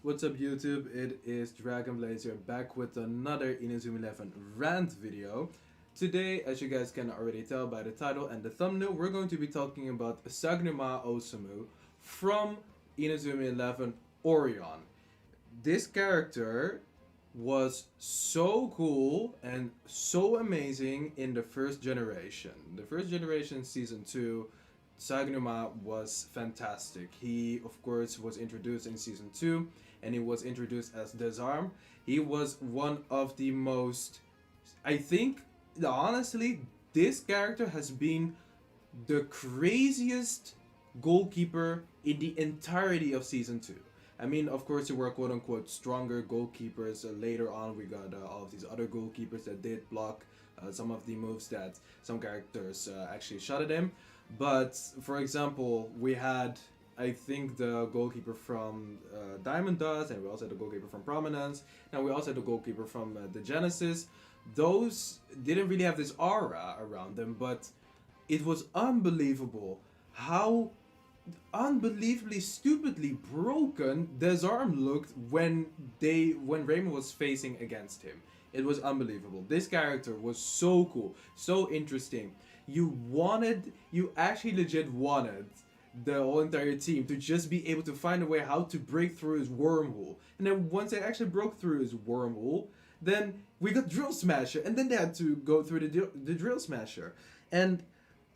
What's up YouTube? It is Dragon Blazer back with another Inazuma 11 rant video. Today, as you guys can already tell by the title and the thumbnail, we're going to be talking about Saginuma Osamu from Inazuma 11 Orion. This character was so cool and so amazing in the first generation. The first generation season 2, Saginuma was fantastic. He, of course, was introduced in season 2 and he was introduced as Desarm. He was one of the most, I think, honestly, this character has been the craziest goalkeeper in the entirety of season 2. I mean, of course, there were quote unquote stronger goalkeepers. Later on, we got all of these other goalkeepers that did block some of the moves that some characters actually shot at him. But for example, we had, I think, the goalkeeper from Diamond Dust, and we also had the goalkeeper from Prominence, and we also had the goalkeeper from the Genesis. Those didn't really have this aura around them, but it was unbelievable how unbelievably stupidly broken Desarm looked when Raymond was facing against him. It was unbelievable. This character was so cool, so interesting. You actually legit wanted the whole entire team to just be able to find a way how to break through his wormhole. And then once they actually broke through his wormhole, then we got Drill Smasher, and then they had to go through the Drill Smasher. And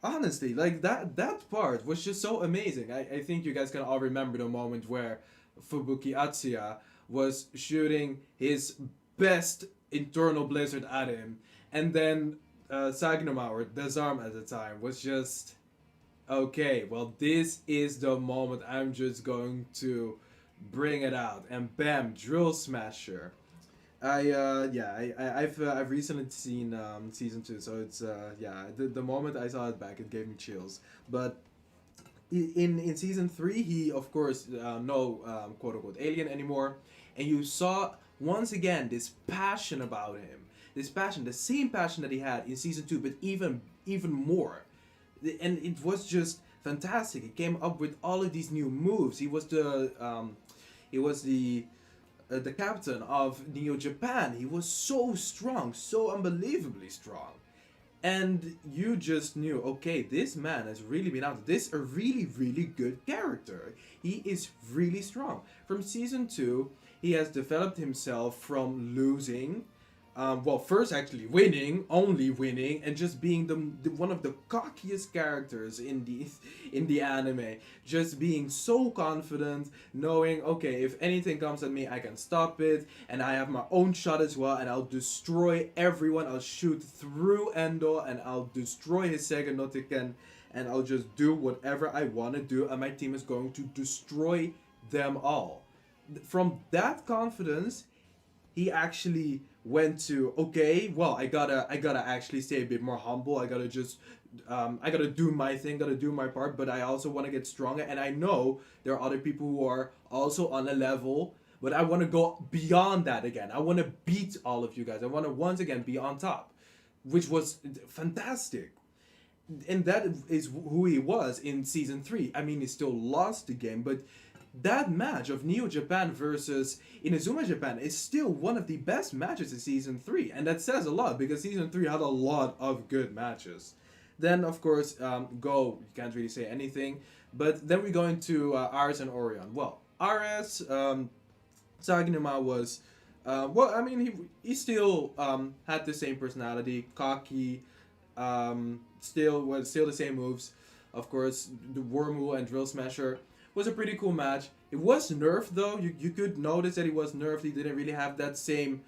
honestly, like that part was just so amazing. I think you guys can all remember the moment where Fubuki Atsuya was shooting his best internal blizzard at him, and then Saginuma, or Desarm at the time, was just okay. Well, this is the moment I'm just going to bring it out, and bam, Drill Smasher. I've recently seen season 2, so it's the moment I saw it back, it gave me chills. But in season 3, he of course no quote unquote alien anymore, and you saw once again this passion about him, this passion, the same passion that he had in season 2, but even more, and it was just fantastic. He came up with all of these new moves. He was the captain of Neo Japan. He was so strong, so unbelievably strong. And you just knew, okay, this man has really been out. This a really, really good character. He is really strong. From season 2, he has developed himself from losing, first actually winning, only winning, and just being the one of the cockiest characters in the anime. Just being so confident, knowing, okay, if anything comes at me, I can stop it, and I have my own shot as well, and I'll destroy everyone. I'll shoot through Endo, and I'll destroy his Sega Notiken, and I'll just do whatever I want to do, and my team is going to destroy them all. From that confidence, he actually went to, okay, well, I gotta actually stay a bit more humble. I gotta just I gotta do my thing, gotta do my part, but I also want to get stronger, and I know there are other people who are also on a level, but I want to go beyond that again. I want to beat all of you guys. I want to once again be on top, which was fantastic. And that is who he was in season 3. I mean, he still lost the game, but that match of Neo Japan versus Inazuma Japan is still one of the best matches in season 3, and that says a lot because season 3 had a lot of good matches. Then of course, Go, you can't really say anything, but then we go into Ares and Orion. Well, Ares, Saginuma was, I mean, he still had the same personality, cocky, still the same moves. Of course, the Wormhole and Drill Smasher was a pretty cool match. It was nerfed though. You could notice that he was nerfed. He didn't really have that same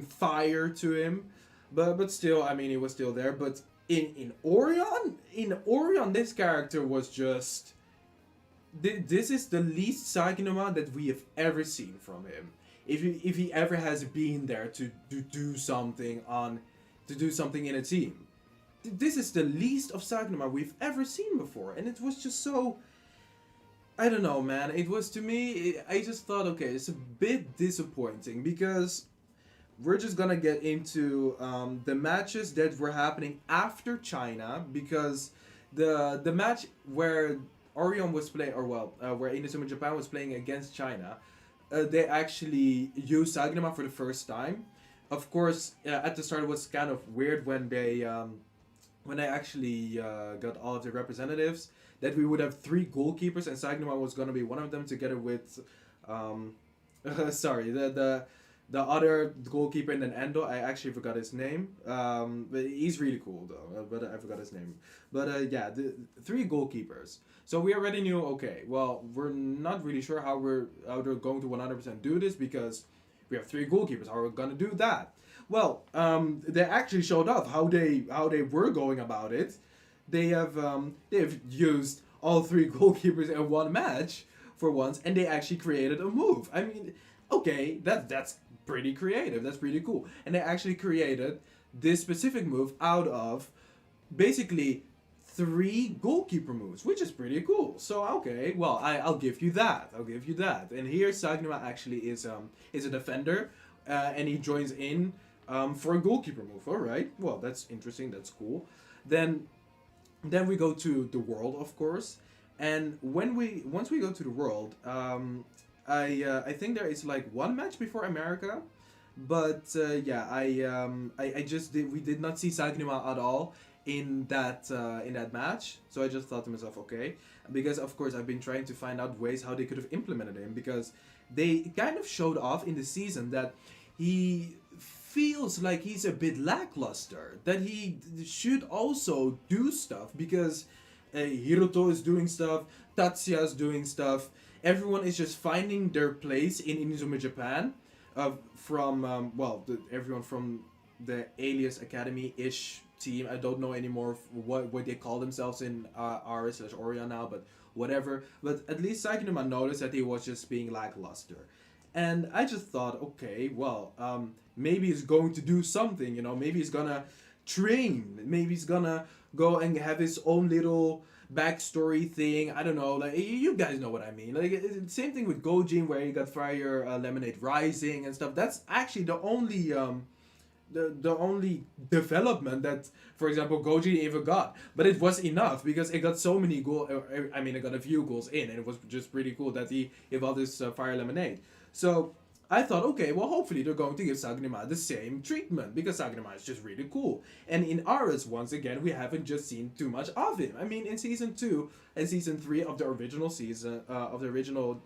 fire to him, but still, I mean, he was still there. But in Orion, this character was just. This is the least Saginuma that we have ever seen from him. If he ever has been there to do something in a team, this is the least of Saginuma we've ever seen before, and it was just so. I don't know, man. It was, to me, I just thought, okay, it's a bit disappointing because we're just gonna get into the matches that were happening after China, because the match where Orion was playing, where Inazuma Japan was playing against China, they actually used Saginuma for the first time. Of course, at the start it was kind of weird when they actually got all of the representatives, that we would have three goalkeepers and Saginuma was going to be one of them together with um, sorry, the other goalkeeper in Endo. I actually forgot his name. But he's really cool though. But I forgot his name. But yeah, the three goalkeepers. So we already knew. Okay, well, we're not really sure how they're going to 100% do this because we have three goalkeepers. How are we gonna do that? Well, they actually showed off how they were going about it. They've used all three goalkeepers in one match for once, and they actually created a move. I mean, okay, that's pretty creative. That's pretty cool. And they actually created this specific move out of basically three goalkeeper moves, which is pretty cool. So okay, well I'll give you that. I'll give you that. And here Sagnuma actually is a defender, and he joins in for a goalkeeper move. All right, well that's interesting. That's cool. Then we go to the world, of course, and once we go to the world, I think there is like one match before America, but yeah, I just we did not see Sagnuma at all in that match, so I just thought to myself, okay, because of course I've been trying to find out ways how they could have implemented him, because they kind of showed off in the season that he feels like he's a bit lackluster, that he should also do stuff, because Hiroto is doing stuff, Tatsuya's doing stuff, everyone is just finding their place in Inazuma Japan, from everyone from the Alias Academy-ish team. I don't know anymore what they call themselves in R/Orion now, but whatever. But at least Saginuma noticed that he was just being lackluster. And I just thought, okay, well, maybe he's going to do something, maybe he's gonna train, maybe he's gonna go and have his own little backstory thing. I don't know, like, you guys know what I mean. Like, same thing with Gojin, where he got Fire Lemonade Rising and stuff. That's actually the only the only development that, for example, Goji even got. But it was enough because it got so many goals. I mean, it got a few goals in, and it was just pretty cool that he evolved this Fire Lemonade. So I thought, okay, well, hopefully they're going to give Saginuma the same treatment, because Saginuma is just really cool. And in Aris, once again, we haven't just seen too much of him. I mean, in season 2 and season 3 of the original season, Inazuma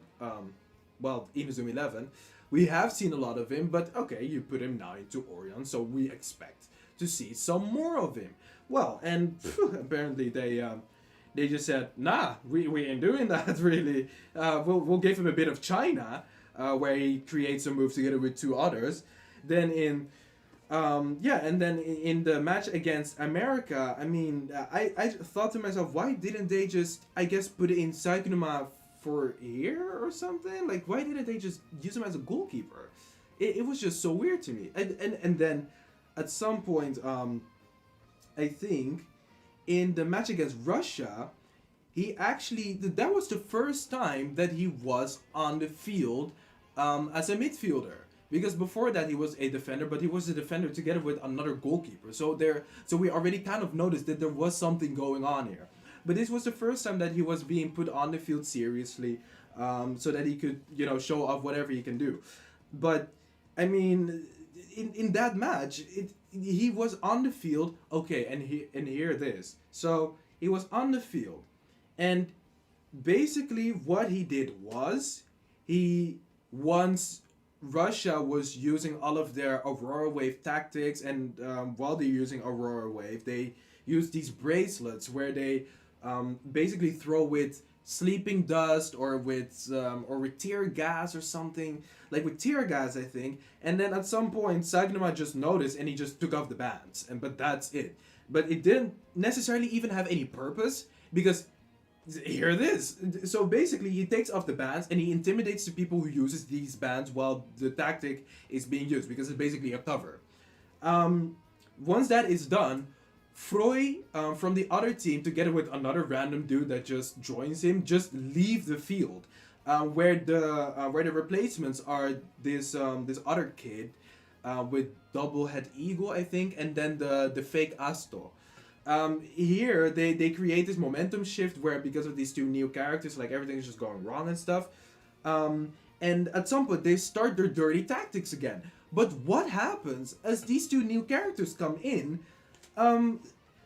11, we have seen a lot of him, but okay, you put him now into Orion, so we expect to see some more of him. Well, and apparently they just said, nah, we ain't doing that really. We'll give him a bit of China, where he creates a move together with two others. Then in the match against America, I mean, I thought to myself, why didn't they just, I guess, put it in Saginuma for here or something? Like, why didn't they just use him as a goalkeeper? It was just so weird to me. And then at some point, I think in the match against Russia, he actually, that was the first time that he was on the field as a midfielder. Because before that he was a defender, but he was a defender together with another goalkeeper. So we already kind of noticed that there was something going on here. But this was the first time that he was being put on the field seriously, so that he could, show off whatever he can do. But I mean, in that match, he was on the field. Okay, and here it is. So he was on the field, and basically what he did was, once Russia was using all of their Aurora Wave tactics, and while they're using Aurora Wave, they use these bracelets where they basically throw with sleeping dust or with tear gas or something, like with tear gas, I think. And then at some point, Saginuma just noticed and he just took off the bands, but that's it. But it didn't necessarily even have any purpose, because here it is. So basically, he takes off the bands and he intimidates the people who uses these bands while the tactic is being used, because it's basically a cover. Once that is done, Froy from the other team, together with another random dude that just joins him, just leave the field, where the replacements are this other kid with double head eagle, I think, and then the fake Asto. Here they create this momentum shift where, because of these two new characters, like, everything is just going wrong and stuff. and at some point they start their dirty tactics again. But what happens as these two new characters come in? Um,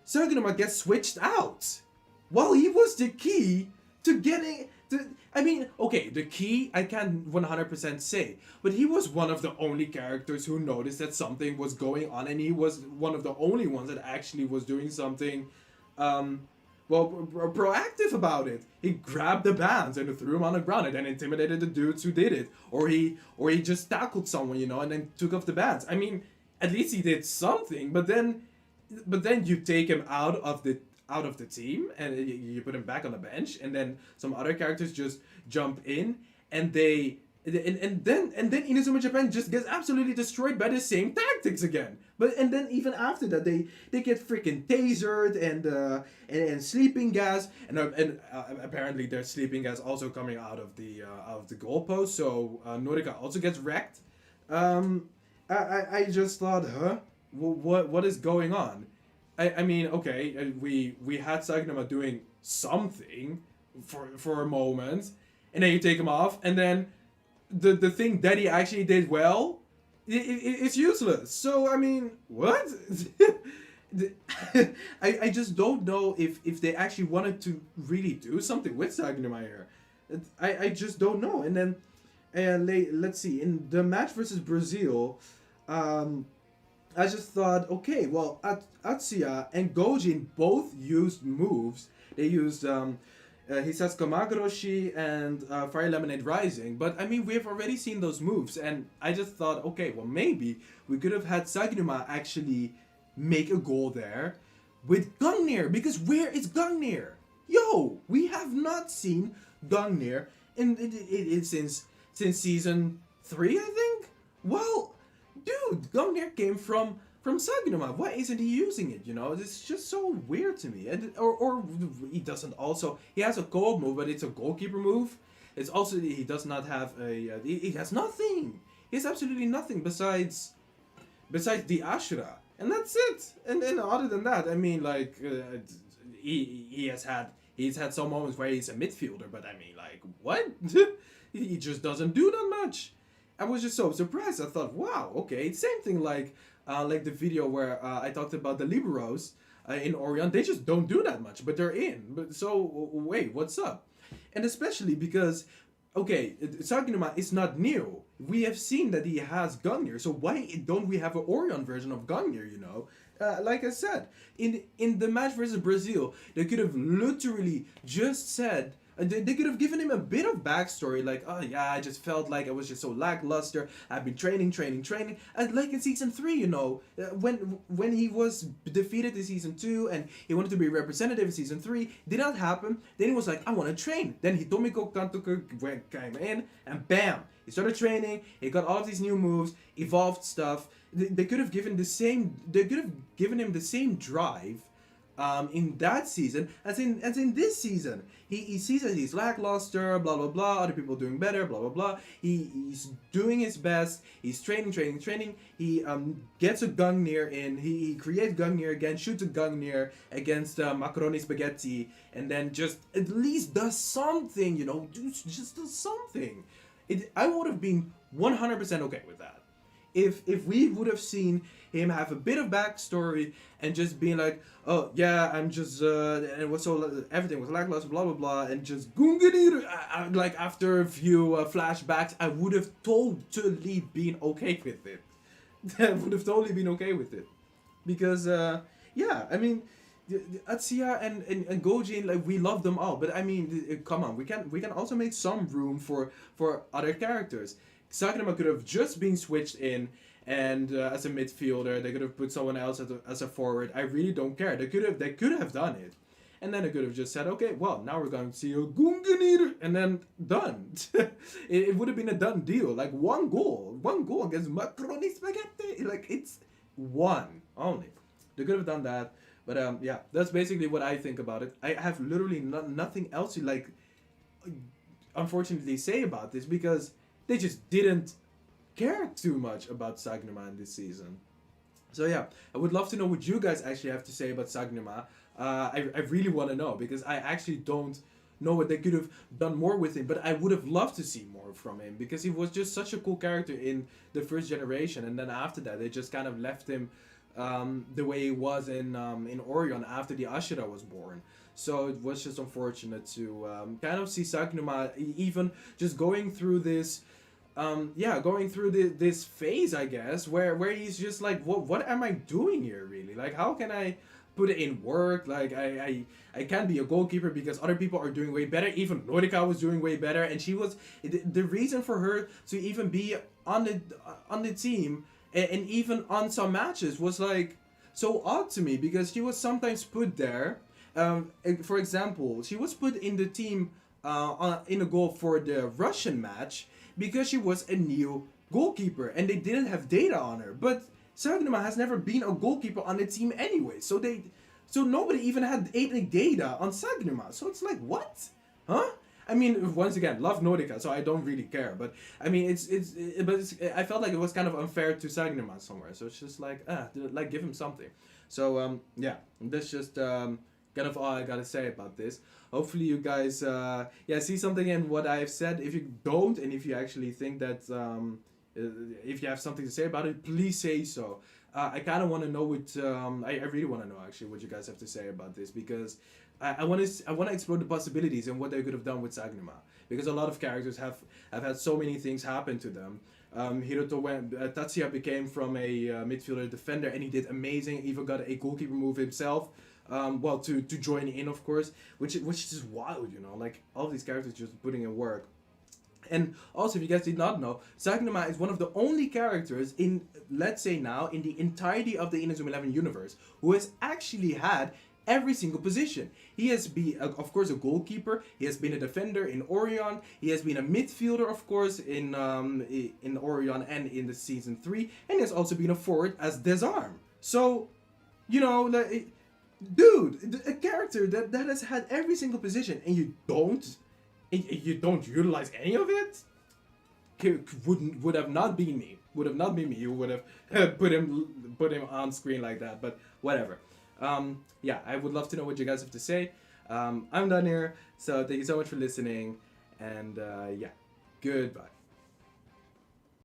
Saginuma gets switched out while he was the key to getting to. I mean, okay, the key I can't 100% say, but he was one of the only characters who noticed that something was going on, and he was one of the only ones that actually was doing something, proactive about it. He grabbed the bands and threw them on the ground, and then intimidated the dudes who did it, or he just tackled someone, and then took off the bands. I mean, at least he did something, but then you take him out of the team and you put him back on the bench, and then some other characters just jump in, and then Inazuma Japan just gets absolutely destroyed by the same tactics again. And then even after that they get freaking tasered and sleeping gas, and apparently there's sleeping gas also coming out of the goalpost. So Norika also gets wrecked. I just thought, huh? What is going on? I mean, okay, we had Saginuma doing something for a moment, and then you take him off, and then the thing that he actually did well, it's useless. So I mean, what? I just don't know if they actually wanted to really do something with Saginuma here. I just don't know. And then let's see, in the match versus Brazil, I just thought, okay, well, Atsuya and Gojin both used moves. They used Hisasu Magoroshi and Fire Lemonade Rising. But, I mean, we've already seen those moves. And I just thought, okay, well, maybe we could have had Saginuma actually make a goal there with Gungnir. Because where is Gungnir? Yo, we have not seen Gungnir since season 3, I think? Well, dude, Gungnir came from Saginuma. Why isn't he using it? It's just so weird to me. Or he doesn't also. He has a co-op move, but it's a goalkeeper move. It's also he does not have a. He has nothing. He has absolutely nothing besides the Ashura, and that's it. And then other than that, I mean, like he's had some moments where he's a midfielder, but I mean, like what? He just doesn't do that much. I was just so surprised. I thought, wow, okay, same thing like the video where I talked about the liberos in Orion. They just don't do that much, but they're in. But so wait, what's up? And especially because, okay, Saginuma is not new. We have seen that he has Gungnir, so why don't we have an Orion version of Gungnir? Like I said, in the match versus Brazil, they could have literally just said. They could have given him a bit of backstory, like, oh yeah, I just felt like I was just so lackluster. I've been training, and like in season 3, when he was defeated in season 2 and he wanted to be representative in season 3, did not happen. Then he was like, I want to train. Then Hitomiko Kantoku came in, and bam, he started training. He got all of these new moves, evolved stuff. They could have given the same. They could have given him the same drive. In that season as in this season. He sees that he's lackluster, blah blah blah, other people doing better, blah blah blah. He's doing his best, he's training. He gets a Gungnir in, he creates Gungnir again, shoots a Gungnir against Macaroni Spaghetti, and then just at least does something, just does something. I would have been 100% okay with that. If we would have seen him have a bit of backstory and just being like, oh yeah, I'm just and what's so everything was lackluster, blah blah blah, and just Gunganir, like after a few flashbacks, I would have totally been okay with it. I would have totally been okay with it, because yeah, I mean, Atsuya and Gojin, like, we love them all, but I mean, come on, we can also make some room for other characters. Saginuma could have just been switched in, and as a midfielder, they could have put someone else as a forward. I really don't care. They could have done it, and then they could have just said, okay, well, now we're going to see a Gunganir, and then done. it would have been a done deal. Like one goal against Macaroni Spaghetti. Like, it's one only. They could have done that, but yeah, that's basically what I think about it. I have literally nothing else to, like, unfortunately say about this, because they just didn't care too much about Saginuma in this season. So yeah, I would love to know what you guys actually have to say about Saginuma. I really want to know, because I actually don't know what they could have done more with him, but I would have loved to see more from him because he was just such a cool character in the first generation, and then after that they just kind of left him the way he was in Orion after the Ashura was born. So it was just unfortunate to kind of see Saginuma even just going through this going through this phase, I guess, where he's just like, what am I doing here, really? Like, how can I put it in work? Like, I can't be a goalkeeper because other people are doing way better. Even Nordica was doing way better, and she was the reason for her to even be on the team and even on some matches was like so odd to me because she was sometimes put there. For example, she was put in the team in a goal for the Russian match because she was a new goalkeeper and they didn't have data on her. But Saginuma has never been a goalkeeper on the team anyway, so nobody even had any data on Saginuma. So it's like, what? Huh? I mean, once again, love Nordica, so I don't really care. But I mean, I felt like it was kind of unfair to Saginuma somewhere. So it's just like, like give him something. So yeah, that's just kind of all I gotta say about this. Hopefully you guys see something in what I've said. If you don't, and if you actually think that if you have something to say about it, please say so. I kind of want to know what I really want to know actually what you guys have to say about this because I want to explore the possibilities and what they could have done with Saginuma because a lot of characters have had so many things happen to them. Hiroto Tatsuya became from a midfielder defender and he did amazing. He even got a goalkeeper move himself. To join in, of course, which is just wild, you know, like all these characters just putting in work. And also, if you guys did not know, Saginuma is one of the only characters in, let's say now, in the entirety of the Inazuma 11 universe who has actually had every single position. He has been, of course, a goalkeeper. He has been a defender in Orion. He has been a midfielder, of course, in Orion and in the season 3. And he has also been a forward as Desarm. So, you know, dude, a character that has had every single position and you don't utilize any of it, would have not been me. Would have not been me. You would have put him on screen like that. But whatever. I would love to know what you guys have to say. I'm done here. So thank you so much for listening, and goodbye.